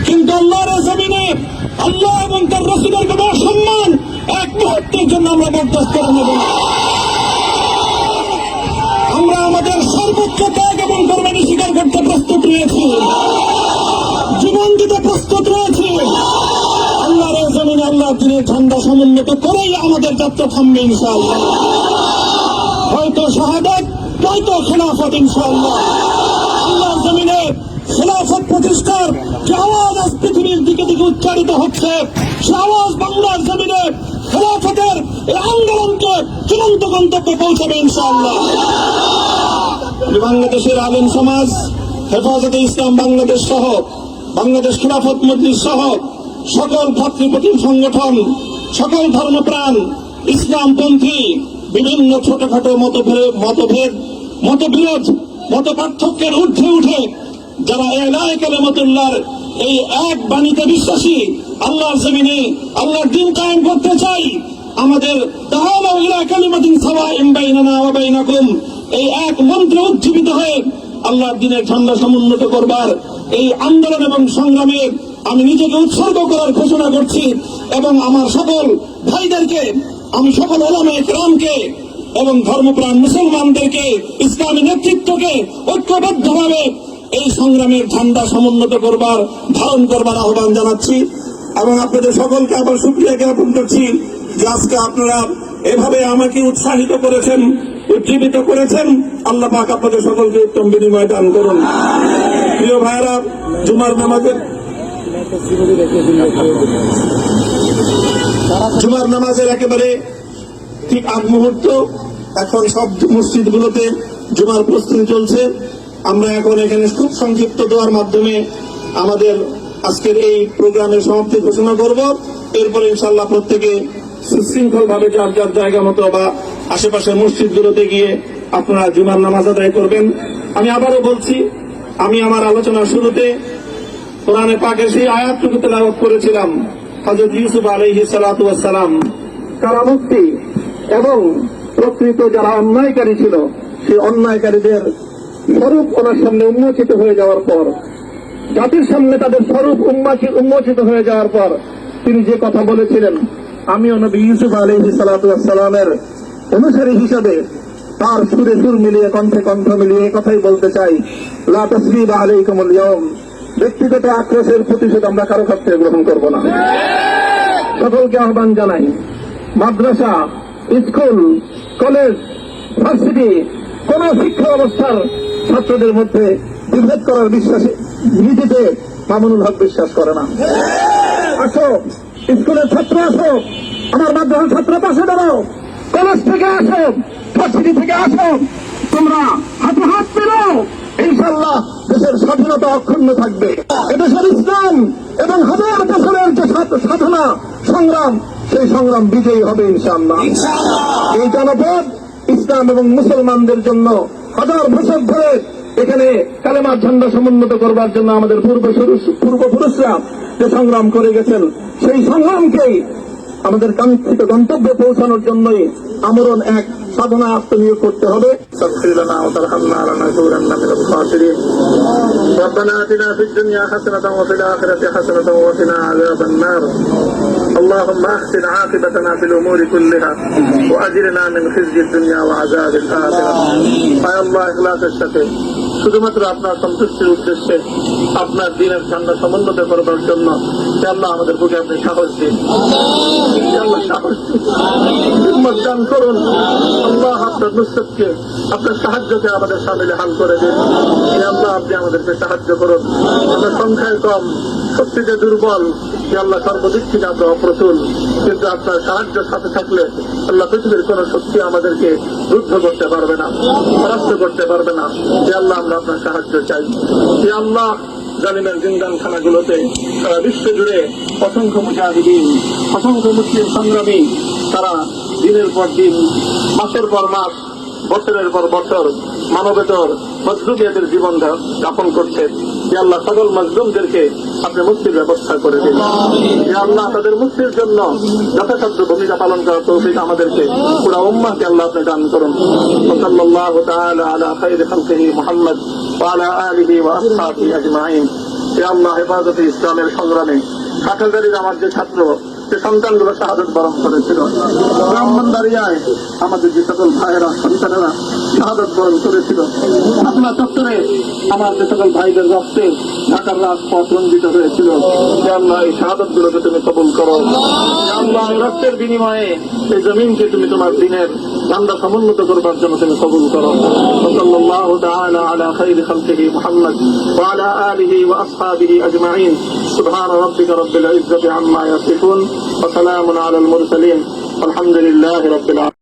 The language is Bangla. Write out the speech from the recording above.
কিন্তু আল্লাহর জমিনে আল্লাহ এবং তার রাসূলের কোনো সম্মান এক মুহূর্তের জন্য আমরা বরদাস্ত করে নেব না। আমরা আমাদের সর্বোচ্চ ত্যাগ এবং কোরবানি স্বীকার করতে প্রস্তুত রয়েছি, জীবন দিতে প্রস্তুত রয়েছি। আল্লাহর জমিনে আল্লাহর দিনের ঝান্ডা সমুন্নত করেই আমাদের যাত্রা থামবে ইনশাআল্লাহ। হয়তো শাহাদাত, নয়তো খেলাফত ইনশাআল্লাহ। আল্লাহর জমিনে খেলাফত প্রতিষ্ঠার যে আওয়াজ আজ পৃথিবীর দিকে দিকে উচ্চারিত হচ্ছে, সে আওয়াজ বাংলার জমিনে খেলাফতের এই আন্দোলনকে চূড়ান্ত গন্তব্যে পৌঁছাবে ইনশাআল্লাহ। বাংলাদেশের আলেম সমাজ, হেফাজতে ইসলাম বাংলাদেশ সহ বাংলাদেশ খেলাফত মজলিস সহ সকল ভাতৃপ্রতিম সংগঠন, সকল ধর্মপ্রাণ, ইসলামপন্থী বিভিন্ন ছোটখাটো মতবিরোধ, মত পার্থক্যের ঊর্ধ্বে উঠে যারা ইলাহি কালিমাতুল্লাহর এই এক বাণীতে বিশ্বাসী, আল্লাহর জমিনে আল্লাহর দ্বীন কায়েম করতে চাই, আমাদের তাআলা ইলা কালিমাতিন সাওয়াইন বাইনানা ওয়া বাইনাকুম এই এক মন্ত্রে উজ্জীবিত হয়ে আল্লাহর দ্বীনের ঝান্ডা সমুন্নত করবার এই আন্দোলন এবং সংগ্রামে আমি নিজেকে উৎসর্গ করার ঘোষণা করছি। এবং আমার সকল ভাইদেরকে, আমি সকল উলামায়ে কেরামকে এবং ধর্মপ্রাণ মুসলমানদেরকে, ইসলামী নেতৃত্বকে ঐক্যবদ্ধভাবে এই সংগ্রামের ঝান্ডা সমুন্নত করবার, ধারণ করবার আহ্বান জানাচ্ছি। এবং আপনাদের সকলকে আবার শুকরিয়া জ্ঞাপন করছি যে আজকে আপনারা এভাবে আমাকে উৎসাহিত করেছেন, উজ্জীবিত করেছেন। আল্লাহ পাক আপনাদের সকলকে উত্তম বিনিময় দান করুন। প্রিয় ভাইরা, জুমার নামাজের একেবারে ঠিক আগ মুহূর্ত, এখন সব মসজিদগুলোতে জুমার প্রস্তুতি চলছে। আমরা এখন এখানে খুব সংক্ষিপ্ত দোয়ার মাধ্যমে আমাদের আজকের এই প্রোগ্রামের সমাপ্তি ঘোষণা করব। এরপরে ইনশাআল্লাহ প্রত্যেকে সুশৃঙ্খল ভাবে যার যার জায়গা মতো বা আশেপাশের মসজিদগুলোতে গিয়ে আপনারা জুমার নামাজ আদায় করবেন। আমি আবারও বলছি, আমি আমার আলোচনার শুরুতে কোরআনে পাকের সেই আয়াতটুকু তেলাওয়াত করেছিলাম, হযরত ইউসুফ আলাইহিস সালাতু ওয়াস সালাম কারামুক্তি এবং প্রকৃত যারা অন্যায়কারী ছিল সেই অন্যায়কারীদের স্বরূপ ওনার সামনে উন্মোচিত হয়ে যাওয়ার পর, জাতির সামনে তাদের স্বরূপ উন্মোচিত হয়ে যাওয়ার পর তিনি যে কথা বলেছিলেন, আমিও নবী ইউসুফ আলাইহিস সালাতু ওয়াস সালামের অনুসারী হিসাবে তার সুরে সুর মিলিয়ে, কণ্ঠে কণ্ঠ মিলিয়ে এই কথাই বলতে চাই, লা তাসরিবা আলাইকুমুল ইয়াউম, ব্যক্তিগত আক্রোশের প্রতিশোধ আমরা কারো কাছ থেকে গ্রহণ করব না। সকলকে আহ্বান জানাই, মাদ্রাসা, স্কুল, কলেজ, ভার্সিটি কোন শিক্ষা ব্যবস্থার ছাত্রদের মধ্যে বিভেদ করার বিশ্বাসে নীতিতে মামুনুল হক বিশ্বাস করে না। আসো, স্কুলের ছাত্র আসো, আমার মাদ্রাসার ছাত্র পাশে দাঁড়াও, কলেজ থেকে আসো, ভার্সিটি থেকে আসো, তোমরা হাতে হাত মেলাও, ইনশাআল্লাহ দেশের স্বাধীনতা অক্ষুণ্ণ থাকবে। এদেশের ইসলাম এবং হাজার বছরের যে সাধনা সংগ্রাম, সেই সংগ্রাম বিজয়ী হবে ইনশাআল্লাহ। এই জনপদ ইসলাম এবং মুসলমানদের জন্য হাজার বছর ধরে এখানে কালেমার ঝান্ডা সমুন্নত করবার জন্য আমাদের পূর্বপুরুষরা যে সংগ্রাম করে গেছেন, সেই সংগ্রামকেই আমাদের কাঙ্ক্ষিত গন্তব্যে পৌঁছানোর জন্যই আমরণ এক সাধনা আত্মনিয়োগ করতে হবে। ربنا آتنا في الدنيا حسنة وفي الآخرة حسنة وقنا عذاب النار اللهم أحسن عاقبتنا في الأمور كلها وأجرنا من خزي الدنيا وعذاب الآخرة يا الله إخلاص الشفيع শুধুমাত্র আপনার সন্তুষ্টির উদ্দেশ্যে আপনার দ্বীনের ঝান্ডা সমুন্নত করবার জন্য আল্লাহ আমাদের বুকে আপনি সাহস দিন, আল্লাহ সাহস দিন, হিম্মত দান করুন। আল্লাহ আপনার নুসরতকে, আপনার সাহায্যকে আমাদের সামিলে হাল করে দিন। আল্লাহ আপনি আমাদেরকে সাহায্য করুন। আমরা সংখ্যায় কম, শক্তিতে দুর্বল, আল্লাহ সর্বদিক থেকে আমরা অপ্রতুল, কিন্তু আপনার সাহায্যের সাথে থাকলে আল্লাহ পৃথিবীর কোন শক্তি আমাদেরকে রুদ্ধ করতে পারবে না, পরাস্ত করতে পারবে না। আল্লাহ আমরা আপনার সাহায্য চাই। আল্লাহ জালিমের জিন্দানখানাগুলোতে সারা বিশ্ব জুড়ে অসংখ্য মুজাহিদিন, অসংখ্য মুসলিম সংগ্রামী তারা দিনের পর দিন, মাসের পর মাস, বছরের পর বছর মানবেতর মজলুমিয়াতের জীবন যাপন করছে। আল্লাহ সকল মজলুমদেরকে আপনি মুক্তির ব্যবস্থা করে দিন। আল্লাহ তাদের মুক্তির জন্য যথাসাধ্য ভূমিকা পালন করার তৌফিক আমাদেরকে, পুরা উম্মাহকে আল্লাহ আপনি দান করুন। সাল্লাল্লাহু তাআলা আলা খায়রি খালকিহি মুহাম্মদ ওয়া আলা আলিহি ওয়া আসহাবিহি আজমাইন। হে আল্লাহ, হেফাজতে ইসলামের সংগ্রামে কাঠালবাড়ির আমার যে ছাত্র, যে সন্তানগুলো শাহাদত বরণ করেছিল, ব্রাহ্মণবাড়িয়ায় আমাদের যে সকল ভাইয়েরা, সন্তানেরা শাহাদত বরণ করেছিল, আপনার চত্বরে আমার যে সকল ভাইদের রক্তে ঢাকার রাজপথ রঞ্জিত হয়েছিল, হে আল্লাহ, এই শাহাদত গুলোকে তুমি কবুল করো। হে আল্লাহ, এই রক্তের বিনিময়ে এই জমিনকে তুমি তোমার দিনের ঝান্ডা সমুন্নত করবার জন্য তুমি কবুল করো। সাল্লাল্লাহু তাআলা আলা খাইরি খালকিহি মুহাম্মদ ওয়া আলা আলিহি ওয়া আসহাবিহি আজমাইন। সুবহান রাব্বিকা রাব্বিল ইজ্জাতি আম্মা ইয়াসিফুন ওয়া সালামুন আলাল মুরসালিন। আলহামদুলিল্লাহি রাব্বিল আলামিন।